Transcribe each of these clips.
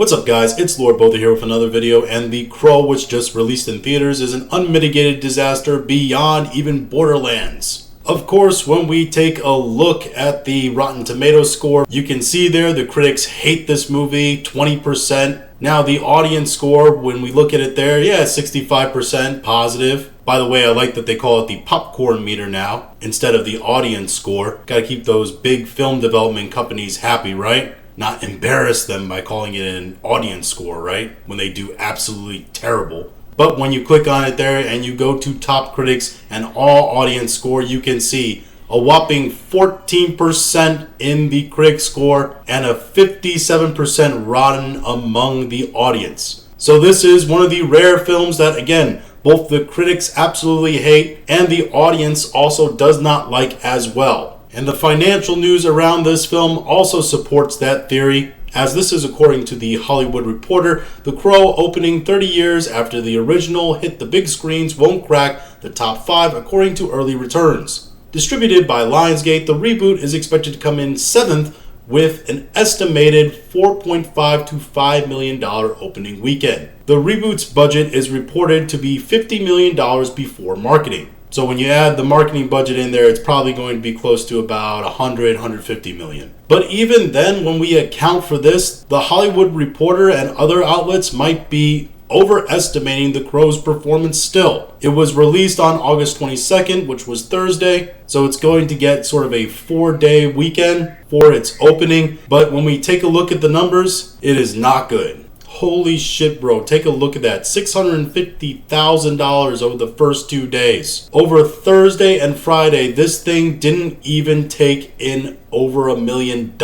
What's up guys, it's Lord Botha here with another video, and The Crow, which just released in theaters, is an unmitigated disaster beyond even Borderlands. Of course, when we take a look at the Rotten Tomatoes score, you can see there the critics hate this movie, 20%. Now the audience score, when we look at it there, 65% positive. By the way, I like that they call it the popcorn meter now, instead of the audience score. Gotta keep those big film development companies happy, right? Not embarrass them by calling it an audience score, right? When they do absolutely terrible. But when you click on it there and you go to top critics and all audience score, you can see a whopping 14% in the critic score and a 57% rotten among the audience. So this is one of the rare films that, again, both the critics absolutely hate and the audience also does not like as well. And the financial news around this film also supports that theory, as this is according to The Hollywood Reporter. The Crow, opening 30 years after the original hit the big screens, won't crack the top 5 according to early returns. Distributed by Lionsgate, the reboot is expected to come in 7th with an estimated $4.5 to $5 million opening weekend. The reboot's budget is reported to be $50 million before marketing. So when you add the marketing budget in there, it's probably going to be close to about 150 million. But even then, when we account for this, The Hollywood Reporter and other outlets might be overestimating The Crow's performance still. It was released on August 22nd, which was Thursday, so it's going to get sort of a 4-day weekend for its opening. But when we take a look at the numbers, it is not good. Holy shit, bro. Take a look at that. $650,000 over the first 2 days. Over Thursday and Friday, this thing didn't even take in over $1 million.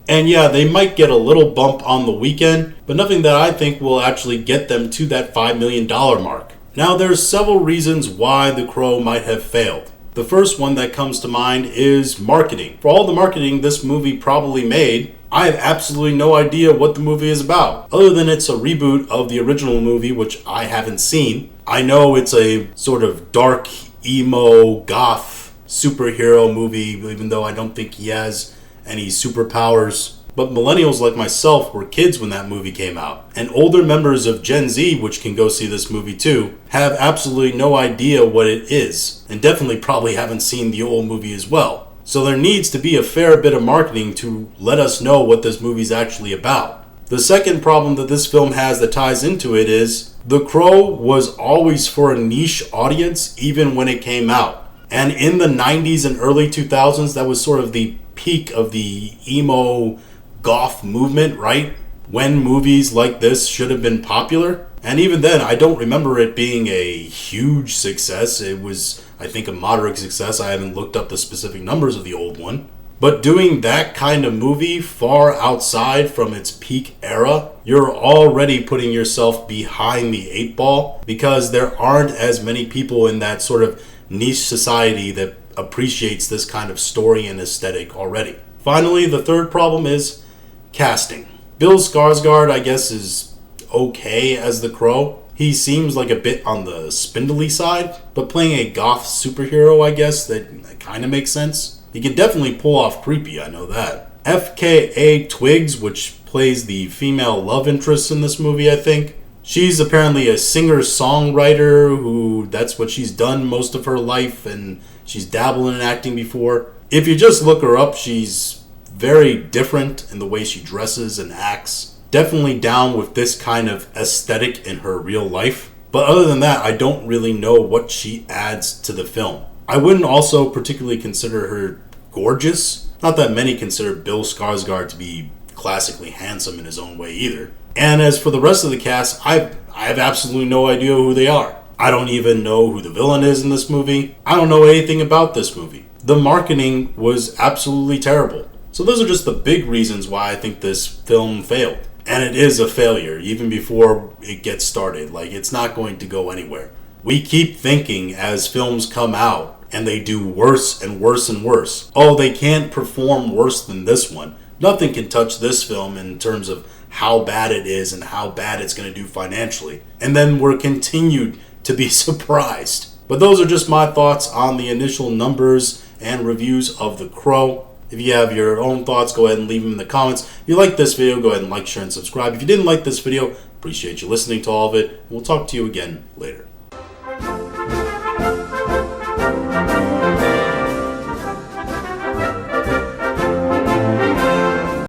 And yeah, they might get a little bump on the weekend, but nothing that I think will actually get them to that $5 million mark. Now, there's several reasons why The Crow might have failed. The first one that comes to mind is marketing. For all the marketing this movie probably made, I have absolutely no idea what the movie is about, other than it's a reboot of the original movie, which I haven't seen. I know it's a sort of dark, emo, goth superhero movie, even though I don't think he has any superpowers. But millennials like myself were kids when that movie came out. And older members of Gen Z, which can go see this movie too, have absolutely no idea what it is, and definitely probably haven't seen the old movie as well. So there needs to be a fair bit of marketing to let us know what this movie's actually about. The second problem that this film has that ties into it is The Crow was always for a niche audience even when it came out. And in the 90s and early 2000s, that was sort of the peak of the emo goth movement, right? When movies like this should have been popular. And even then, I don't remember it being a huge success. It was, I think, a moderate success. I haven't looked up the specific numbers of the old one. But doing that kind of movie far outside from its peak era, you're already putting yourself behind the 8 ball, because there aren't as many people in that sort of niche society that appreciates this kind of story and aesthetic already. Finally, the third problem is casting. Bill Skarsgård, I guess, is okay as the Crow. He seems like a bit on the spindly side, but playing a goth superhero, I guess, that kind of makes sense. He can definitely pull off creepy, I know that. FKA Twigs, which plays the female love interest in this movie, I think. She's apparently a singer-songwriter who, that's what she's done most of her life, and she's dabbled in acting before. If you just look her up, she's very different in the way she dresses and acts. Definitely down with this kind of aesthetic in her real life. But other than that, I don't really know what she adds to the film. I wouldn't also particularly consider her gorgeous. Not that many consider Bill Skarsgård to be classically handsome in his own way either. And as for the rest of the cast, I have absolutely no idea who they are. I don't even know who the villain is in this movie. I don't know anything about this movie. The marketing was absolutely terrible. So those are just the big reasons why I think this film failed. And it is a failure, even before it gets started. Like, it's not going to go anywhere. We keep thinking as films come out and they do worse and worse and worse. Oh, they can't perform worse than this one. Nothing can touch this film in terms of how bad it is and how bad it's going to do financially. And then we're continued to be surprised. But those are just my thoughts on the initial numbers and reviews of The Crow. If you have your own thoughts, go ahead and leave them in the comments. If you like this video, go ahead and like, share, and subscribe. If you didn't like this video, appreciate you listening to all of it. We'll talk to you again later.